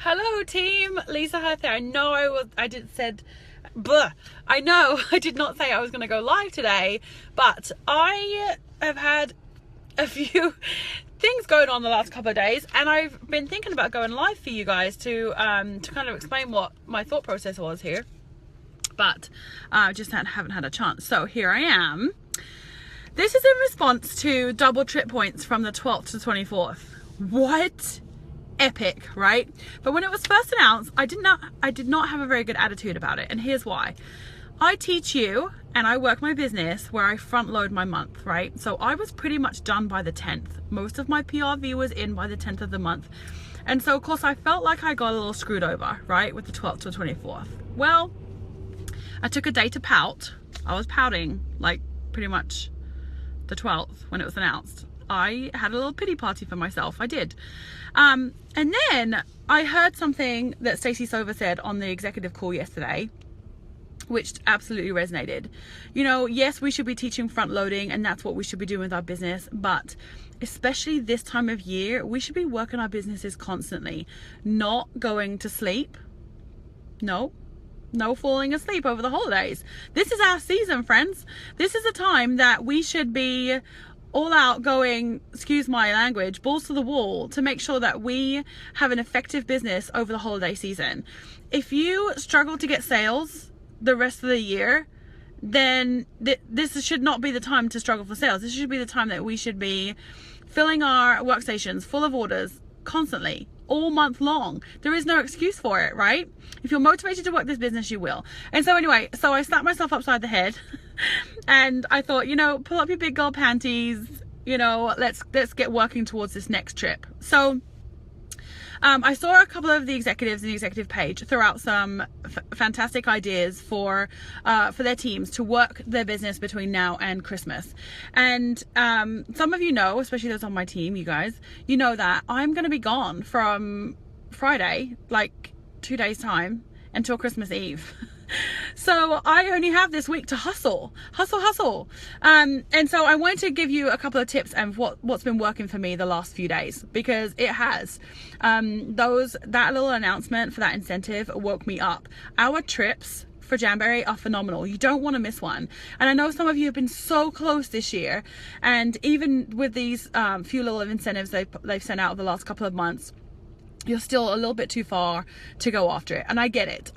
Hello team, Lisa HUERTH here. I know I did not say I was going to go live today, but I have had a few things going on the last couple of days, and I've been thinking about going live for you guys to kind of explain what my thought process was here, but I just haven't had a chance. So here I am. This is in response to double trip points from the 12th to 24th. What? Epic, right? But when it was first announced, I did not have a very good attitude about it, and here's why. I teach you and I work my business where I front load my month, right? So I was pretty much done by the 10th. Most of my PRV was in by the 10th of the month. And so of course I felt like I got a little screwed over, right? With the 12th to 24th. Well, I took a day to pout. I was pouting like pretty much the 12th when it was announced. I had a little pity party for myself. I did. And then I heard something that Stacey Sova said on the executive call yesterday, which absolutely resonated. You know, yes, we should be teaching front loading, and that's what we should be doing with our business. But especially this time of year, we should be working our businesses constantly, not going to sleep. No falling asleep over the holidays. This is our season, friends. This is a time that we should be all out going, excuse my language, balls to the wall to make sure that we have an effective business over the holiday season. If you struggle to get sales the rest of the year, then this should not be the time to struggle for sales. This should be the time that we should be filling our workstations full of orders constantly, all month long. There is no excuse for it, right? If you're motivated to work this business, you will. And so anyway, so I slapped myself upside the head and I thought, you know, pull up your big girl panties, you know, let's get working towards this next trip. So I saw a couple of the executives in the executive page throw out some fantastic ideas for their teams to work their business between now and Christmas. And some of you know, especially those on my team, you guys, you know that I'm going to be gone from Friday, like 2 days time, until Christmas Eve. So I only have this week to hustle. And so I wanted to give you a couple of tips and what's been working for me the last few days, because it has. That little announcement for that incentive woke me up. Our trips for Jamboree are phenomenal. You don't want to miss one. And I know some of you have been so close this year, and even with these few little incentives they've sent out the last couple of months, you're still a little bit too far to go after it. And I get it.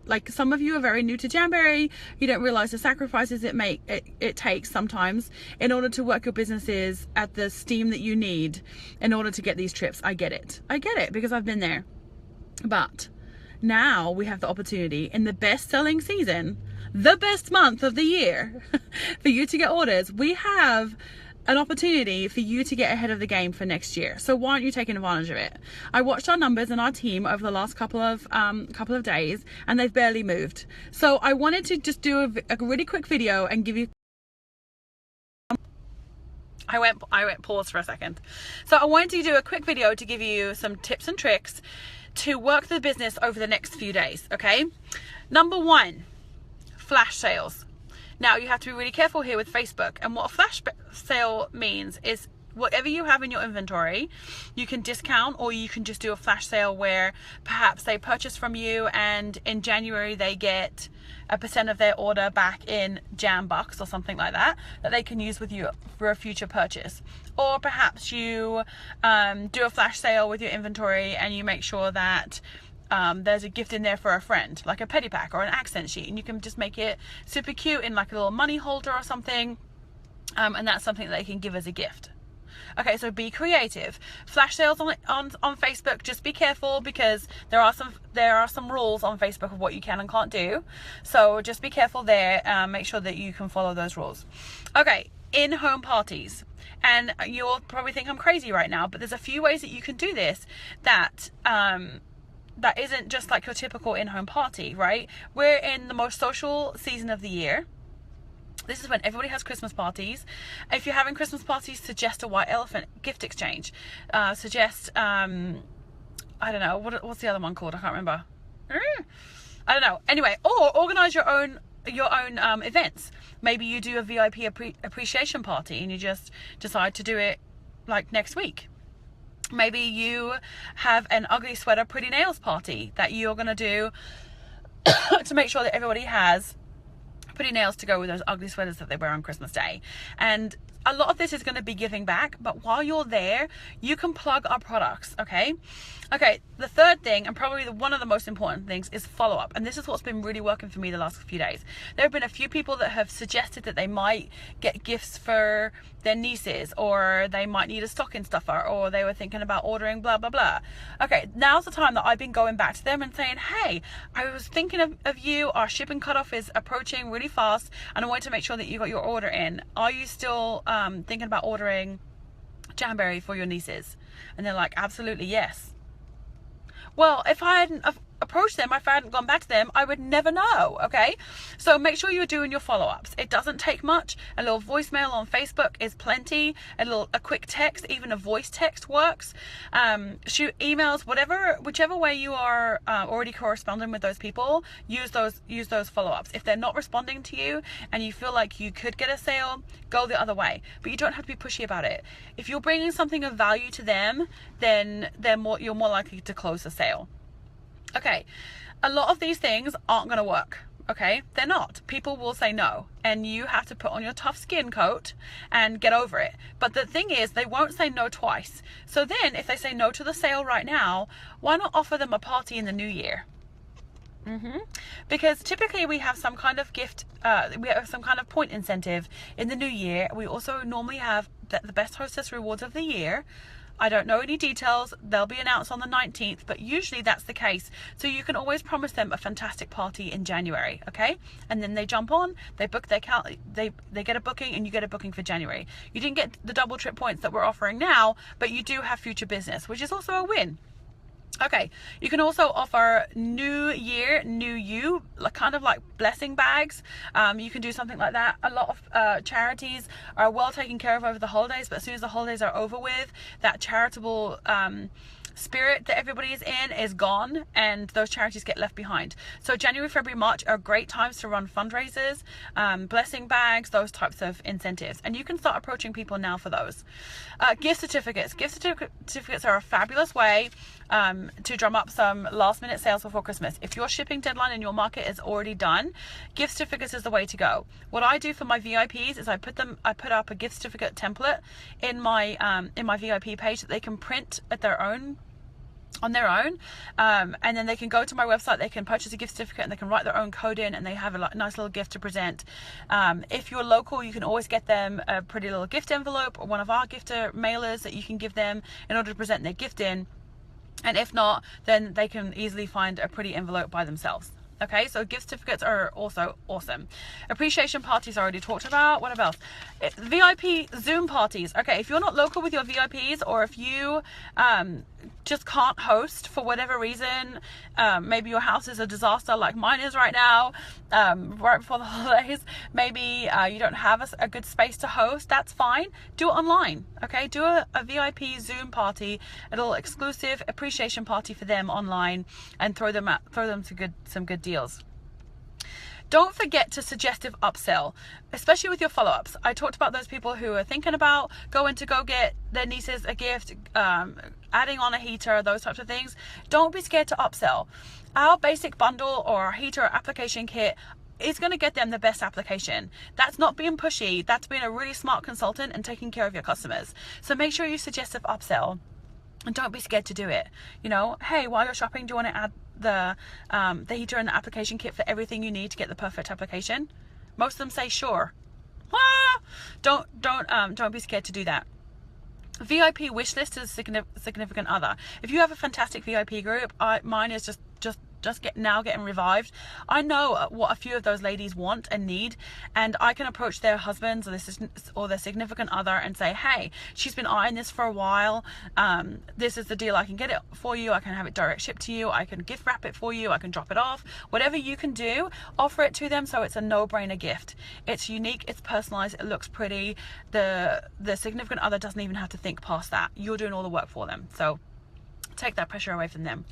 Like, some of you are very new to Jamboree. You don't realize the sacrifices it takes sometimes in order to work your businesses at the steam that you need in order to get these trips. I get it because I've been there. But now we have the opportunity in the best selling season, the best month of the year, for you to get orders. We have an opportunity for you to get ahead of the game for next year. So why aren't you taking advantage of it? I watched our numbers and our team over the last couple of days, and they've barely moved. So I wanted to just do a really quick video and give you. I went pause for a second. So I wanted to do a quick video to give you some tips and tricks to work the business over the next few days. Okay. Number 1, flash sales. Now, you have to be really careful here with Facebook. And what a flash sale means is whatever you have in your inventory, you can discount, or you can just do a flash sale where perhaps they purchase from you and in January they get a % of their order back in Jam Bucks or something like that they can use with you for a future purchase. Or perhaps you do a flash sale with your inventory and you make sure that there's a gift in there for a friend, like a petty pack or an accent sheet, and you can just make it super cute in like a little money holder or something, and that's something that they can give as a gift. Okay, so be creative. Flash sales on Facebook, just be careful, because there are some rules on Facebook of what you can and can't do. So just be careful there. Make sure that you can follow those rules. Okay, in-home parties. And you'll probably think I'm crazy right now, but there's a few ways that you can do this that isn't just like your typical in-home party, right? We're in the most social season of the year. This is when everybody has Christmas parties. If you're having Christmas parties, suggest a white elephant gift exchange. Suggest, I don't know, what's the other one called? I can't remember. I don't know. Anyway, or organize your own events. Maybe you do a VIP appreciation party and you just decide to do it like next week. Maybe you have an ugly sweater, pretty nails party that you're going to do to make sure that everybody has pretty nails to go with those ugly sweaters that they wear on Christmas Day. And a lot of this is going to be giving back, but while you're there, you can plug our products, okay? Okay, the third thing, and probably one of the most important things, is follow-up. And this is what's been really working for me the last few days. There have been a few people that have suggested that they might get gifts for their nieces, or they might need a stocking stuffer, or they were thinking about ordering blah, blah, blah. Okay, now's the time that I've been going back to them and saying, hey, I was thinking of you. Our shipping cutoff is approaching really fast, and I wanted to make sure that you got your order in. Are you still thinking about ordering Jamberry for your nieces? And they're like, absolutely, yes. Well, if I hadn't approached them, if I hadn't gone back to them, I would never know, okay? So make sure you're doing your follow-ups. It doesn't take much. A little voicemail on Facebook is plenty. A quick text, even a voice text works. Shoot emails, whichever way you are already corresponding with those people, use those follow-ups. If they're not responding to you and you feel like you could get a sale, go the other way. But you don't have to be pushy about it. If you're bringing something of value to them, then you're more likely to close the sale. Okay, a lot of these things aren't going to work, okay? They're not. People will say no, and you have to put on your tough skin coat and get over it. But the thing is, they won't say no twice. So then, if they say no to the sale right now, why not offer them a party in the new year? Because typically we have some kind of gift, we have some kind of point incentive in the new year. We also normally have the best hostess rewards of the year. I don't know any details. They'll be announced on the 19th, but usually that's the case. So you can always promise them a fantastic party in January, okay? And then they jump on, they book their they get a booking, and you get a booking for January. You didn't get the double trip points that we're offering now, but you do have future business, which is also a win. Okay, you can also offer new year, new you, kind of like blessing bags. You can do something like that. A lot of charities are well taken care of over the holidays, but as soon as the holidays are over with, that charitable spirit that everybody is in is gone, and those charities get left behind. So January, February, March are great times to run fundraisers, blessing bags, those types of incentives, and you can start approaching people now for those. Gift certificates. Gift certificates are a fabulous way to drum up some last minute sales before Christmas. If your shipping deadline in your market is already done, gift certificates is the way to go. What I do for my VIPs is I put up a gift certificate template in my VIP page that they can print on their own, and then they can go to my website, they can purchase a gift certificate, and they can write their own code in, and they have a nice little gift to present. If you're local, you can always get them a pretty little gift envelope or one of our gifter mailers that you can give them in order to present their gift in. And if not, then they can easily find a pretty envelope by themselves. Okay, so gift certificates are also awesome. Appreciation parties I already talked about. What else? VIP Zoom parties. Okay, if you're not local with your VIPs, or if you just can't host for whatever reason, maybe your house is a disaster like mine is right now, right before the holidays, maybe you don't have a good space to host, that's fine. Do it online, okay? Do a VIP Zoom party, a little exclusive appreciation party for them online, and throw them some good deals. Don't forget to suggestive upsell, especially with your follow-ups. I talked about those people who are thinking about go get their nieces a gift, adding on a heater, those types of things. Don't be scared to upsell. Our basic bundle or our heater application kit is going to get them the best application. That's not being pushy. That's being a really smart consultant and taking care of your customers. So make sure you suggestive upsell, and don't be scared to do it. You know, hey, while you're shopping, do you want to add the heater and the application kit for everything you need to get the perfect application? Most of them say sure. Don't be scared to do that. VIP wish list is significant other. If you have a fantastic VIP group, mine is just getting revived. I know what a few of those ladies want and need, and I can approach their husbands or their significant other and say, hey, she's been eyeing this for a while. This is the deal. I can get it for you. I can have it direct shipped to you. I can gift wrap it for you. I can drop it off. Whatever you can do, offer it to them so it's a no-brainer gift. It's unique. It's personalized. It looks pretty. The significant other doesn't even have to think past that. You're doing all the work for them. So take that pressure away from them.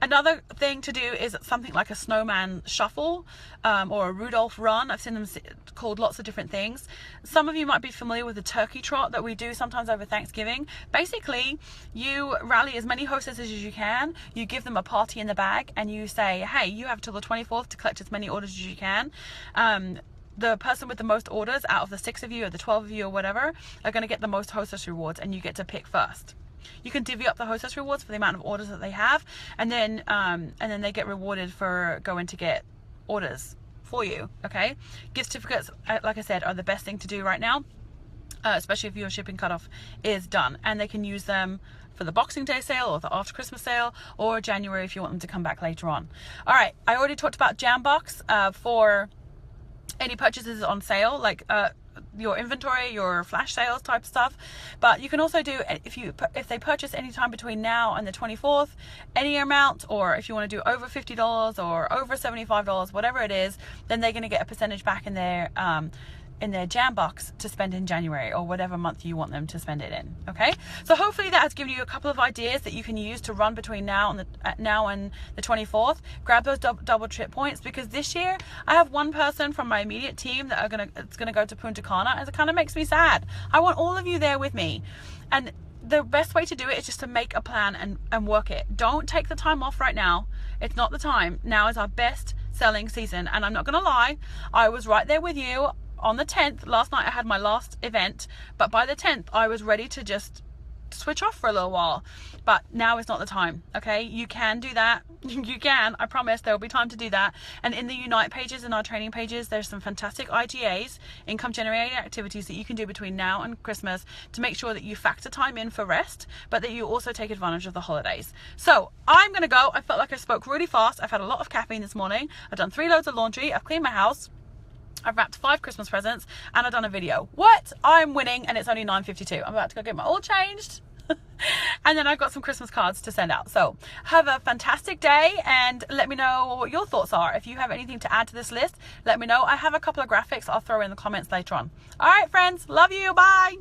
Another thing to do is something like a snowman shuffle, or a Rudolph run. I've seen them called lots of different things. Some of you might be familiar with the turkey trot that we do sometimes over Thanksgiving. Basically, you rally as many hostesses as you can, you give them a party in the bag, and you say, hey, you have till the 24th to collect as many orders as you can. The person with the most orders out of the 6 of you or the 12 of you or whatever are going to get the most hostess rewards, and you get to pick first. You can divvy up the hostess rewards for the amount of orders that they have, and then they get rewarded for going to get orders for you. Okay, gift certificates, like I said, are the best thing to do right now, especially if your shipping cutoff is done, and they can use them for the Boxing Day sale or the after Christmas sale or January if you want them to come back later on. All right, I already talked about Jambox for any purchases on sale, like your inventory, your flash sales type stuff. But you can also do, if they purchase any time between now and the 24th, any amount, or if you want to do over $50 or over $75, whatever it is, then they're going to get a percentage back in their Jambox to spend in January or whatever month you want them to spend it in. Okay, so hopefully that has given you a couple of ideas that you can use to run between now and the 24th. Grab those double trip points, because this year I have one person from my immediate team that it's gonna go to Punta Cana, and it kind of makes me sad. I want all of you there with me, and the best way to do it is just to make a plan and work it. Don't take the time off right now. It's not the time. Now is our best selling season, and I'm not gonna lie, I was right there with you. On the 10th, last night I had my last event, but by the 10th I was ready to just switch off for a little while. But now is not the time. Okay, you can do that. You can, I promise there will be time to do that. And in the Unite pages and our training pages, there's some fantastic IGAs, income generating activities, that you can do between now and Christmas to make sure that you factor time in for rest, but that you also take advantage of the holidays. So I'm gonna go. I felt like I spoke really fast. I've had a lot of caffeine this morning. I've done 3 loads of laundry. I've cleaned my house. I've wrapped 5 Christmas presents, and I've done a video. What? I'm winning, and it's only 9:52. I'm about to go get my oil changed. And then I've got some Christmas cards to send out. So have a fantastic day, and let me know what your thoughts are. If you have anything to add to this list, let me know. I have a couple of graphics I'll throw in the comments later on. All right, friends. Love you. Bye.